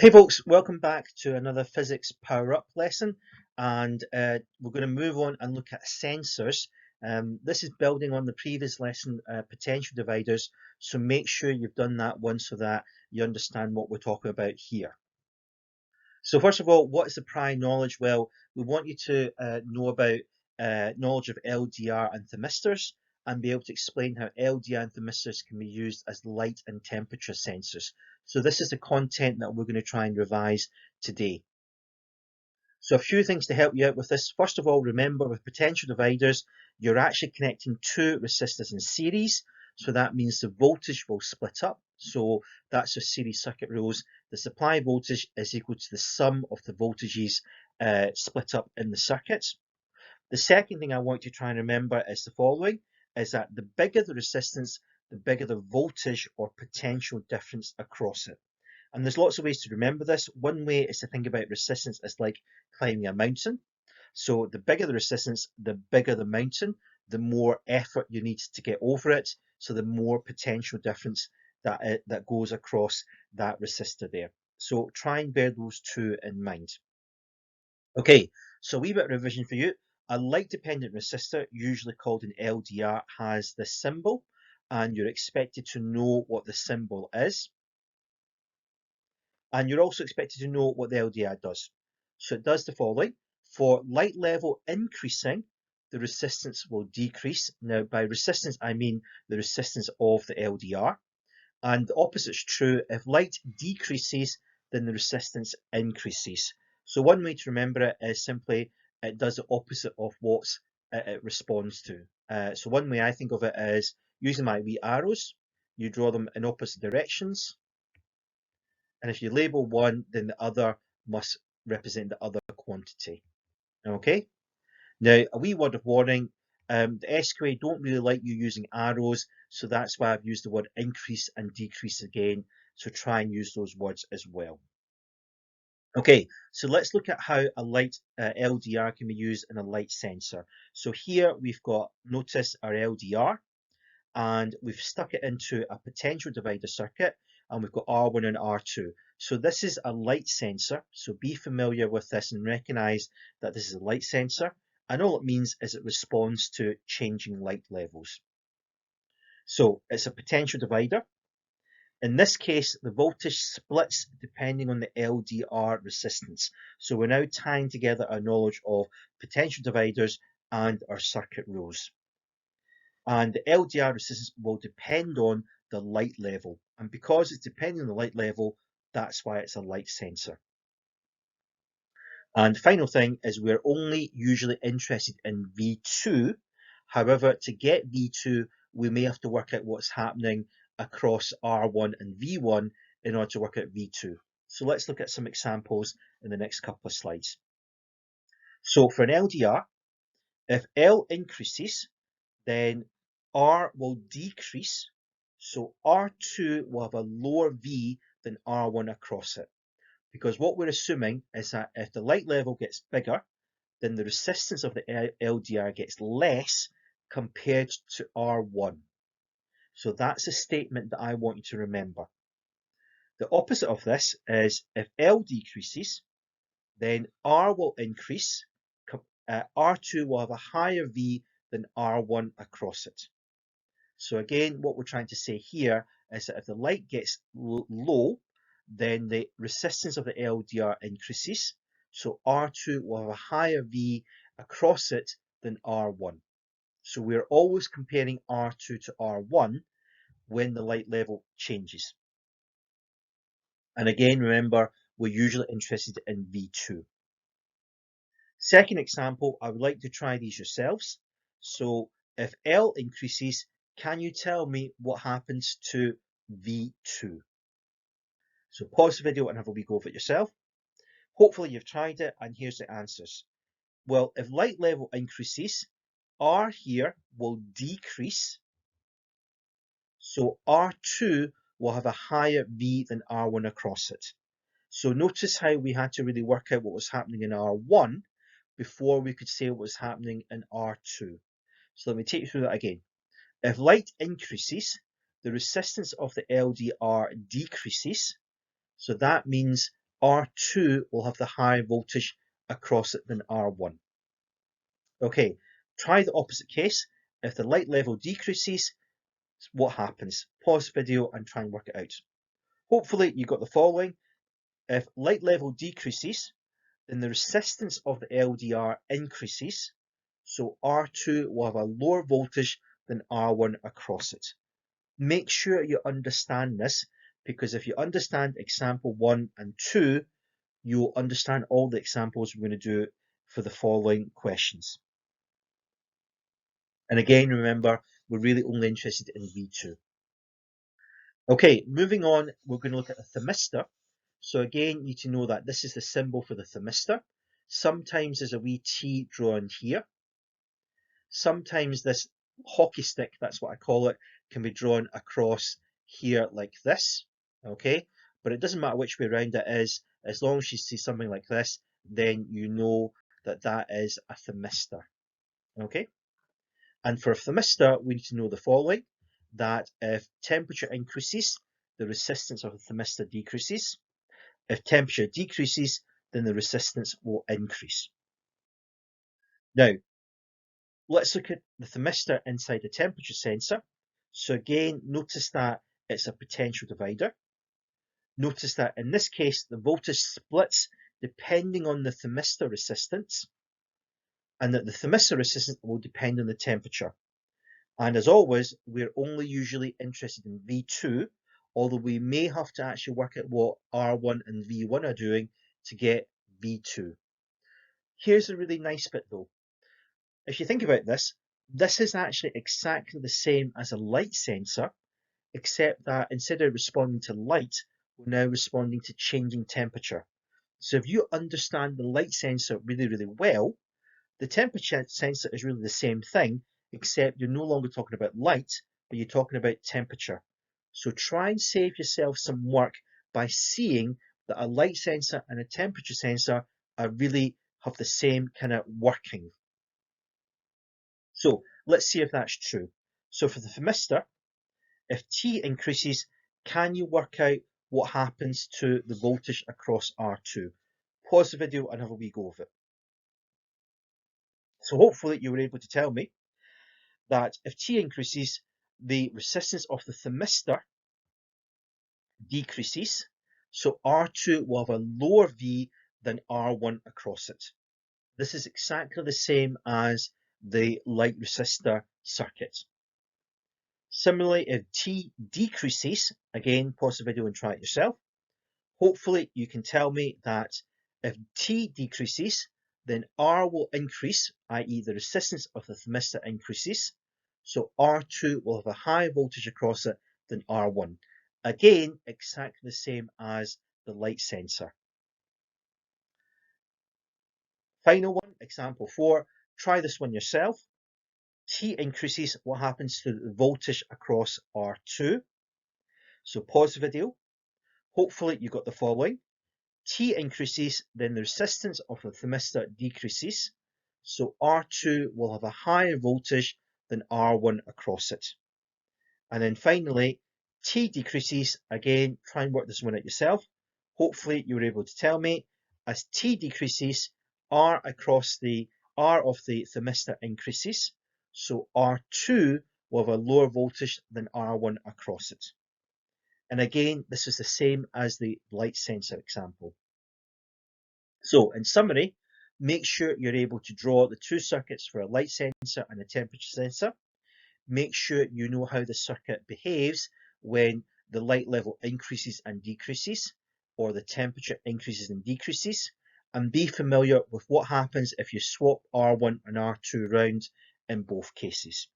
Hey folks, welcome back to another physics power up lesson, and we're going to move on and look at sensors. This is building on the previous lesson, potential dividers, so make sure you've done that one so that you understand what we're talking about here. So first of all, what is the prior knowledge? Well, we want you to know about knowledge of LDR and thermistors and be able to explain how LDR and thermistors can be used as light and temperature sensors. So this is the content that we're going to try and revise today. So a few things to help you out with this. First of all, remember with potential dividers, you're actually connecting two resistors in series. So that means the voltage will split up. So that's the series circuit rules. The supply voltage is equal to the sum of the voltages split up in the circuit. The second thing I want you to try and remember is the following, is that the bigger the resistance, the bigger the voltage or potential difference across it. And there's lots of ways to remember this. One way is to think about resistance as like climbing a mountain. So the bigger the resistance, the bigger the mountain, the more effort you need to get over it. So the more potential difference that goes across that resistor there. So try and bear those two in mind. Okay, so a wee bit of revision for you. A light dependent resistor, usually called an LDR, has this symbol, and you're expected to know what the symbol is. And you're also expected to know what the LDR does. So it does the following. For light level increasing, the resistance will decrease. Now, by resistance, I mean the resistance of the LDR. And the opposite is true. If light decreases, then the resistance increases. So one way to remember it is simply it does the opposite of what it responds to. So one way I think of it is using my wee arrows. You draw them in opposite directions. And if you label one, then the other must represent the other quantity. Okay? Now, a wee word of warning, the SQA don't really like you using arrows, so that's why I've used the word increase and decrease again, so try and use those words as well. Okay, so let's look at how a light LDR can be used in a light sensor. So here we've got, notice our LDR, and we've stuck it into a potential divider circuit, and we've got R1 and R2. So this is a light sensor, so be familiar with this and recognize that this is a light sensor, and all it means is it responds to changing light levels. So it's a potential divider. In this case, the voltage splits depending on the LDR resistance. So we're now tying together our knowledge of potential dividers and our circuit rules. And the LDR resistance will depend on the light level. And because it's depending on the light level, that's why it's a light sensor. And the final thing is we're only usually interested in V2. However, to get V2, we may have to work out what's happening across R1 and V1 in order to work out V2. So let's look at some examples in the next couple of slides. So for an LDR, if L increases, then R will decrease. So R2 will have a lower V than R1 across it. Because what we're assuming is that if the light level gets bigger, then the resistance of the LDR gets less compared to R1. So that's a statement that I want you to remember. The opposite of this is if L decreases, then R will increase. R2 will have a higher V than R1 across it. So again, what we're trying to say here is that if the light gets low, then the resistance of the LDR increases. So R2 will have a higher V across it than R1. So we're always comparing R2 to R1 when the light level changes. And again, remember, we're usually interested in V2. Second example, I would like to try these yourselves. So if L increases, can you tell me what happens to V2? So pause the video and have a wee go of it yourself. Hopefully you've tried it, and here's the answers. Well, if light level increases, R here will decrease. So R2 will have a higher V than R1 across it. So notice how we had to really work out what was happening in R1 before we could say what was happening in R2. So let me take you through that again. If light increases, the resistance of the LDR decreases. So that means R2 will have the higher voltage across it than R1. Okay, try the opposite case. If the light level decreases, what happens? Pause the video and try and work it out. Hopefully you got the following. If light level decreases, then the resistance of the LDR increases, so R2 will have a lower voltage than R1 across it. Make sure you understand this, because if you understand example 1 and 2, you'll understand all the examples we're going to do for the following questions. And again, remember, we're really only interested in V2. Okay, moving on, we're going to look at the thermistor. So again, you need to know that this is the symbol for the thermistor. Sometimes there's a wee T drawn here. Sometimes this hockey stick, that's what I call it, can be drawn across here like this. Okay, but it doesn't matter which way around it is, as long as you see something like this, then you know that that is a thermistor. Okay, and for a thermistor, we need to know the following, that if temperature increases, the resistance of the thermistor decreases. If temperature decreases, then the resistance will increase. Now, let's look at the thermistor inside the temperature sensor. So again, notice that it's a potential divider. Notice that in this case, the voltage splits depending on the thermistor resistance, and that the thermistor resistance will depend on the temperature. And as always, we're only usually interested in V2, although we may have to actually work out what R1 and V1 are doing to get V2. Here's a really nice bit though. If you think about this, this is actually exactly the same as a light sensor, except that instead of responding to light, we're now responding to changing temperature. So if you understand the light sensor really, really well, the temperature sensor is really the same thing, except you're no longer talking about light, but you're talking about temperature. So try and save yourself some work by seeing that a light sensor and a temperature sensor are really have the same kind of working. So let's see if that's true. So for the thermistor, if T increases, can you work out what happens to the voltage across R2? Pause the video and have a wee go of it. So hopefully you were able to tell me that if T increases, the resistance of the thermistor decreases, so R2 will have a lower V than R1 across it. This is exactly the same as the light resistor circuit. Similarly, if T decreases, again, pause the video and try it yourself. Hopefully you can tell me that if T decreases, then R will increase, i.e. the resistance of the thermistor increases. So R2 will have a higher voltage across it than R1. Again, exactly the same as the light sensor. Final one, example 4. Try this one yourself. T increases, what happens to the voltage across R2? So pause the video. Hopefully you got the following. T increases, then the resistance of the thermistor decreases. So R2 will have a higher voltage than R1 across it. And then finally, T decreases, again, try and work this one out yourself. Hopefully you were able to tell me, as T decreases, R across the R of the thermistor increases. So R2 will have a lower voltage than R1 across it. And again, this is the same as the light sensor example. So in summary, make sure you're able to draw the two circuits for a light sensor and a temperature sensor. Make sure you know how the circuit behaves when the light level increases and decreases, or the temperature increases and decreases, and be familiar with what happens if you swap R1 and R2 around in both cases.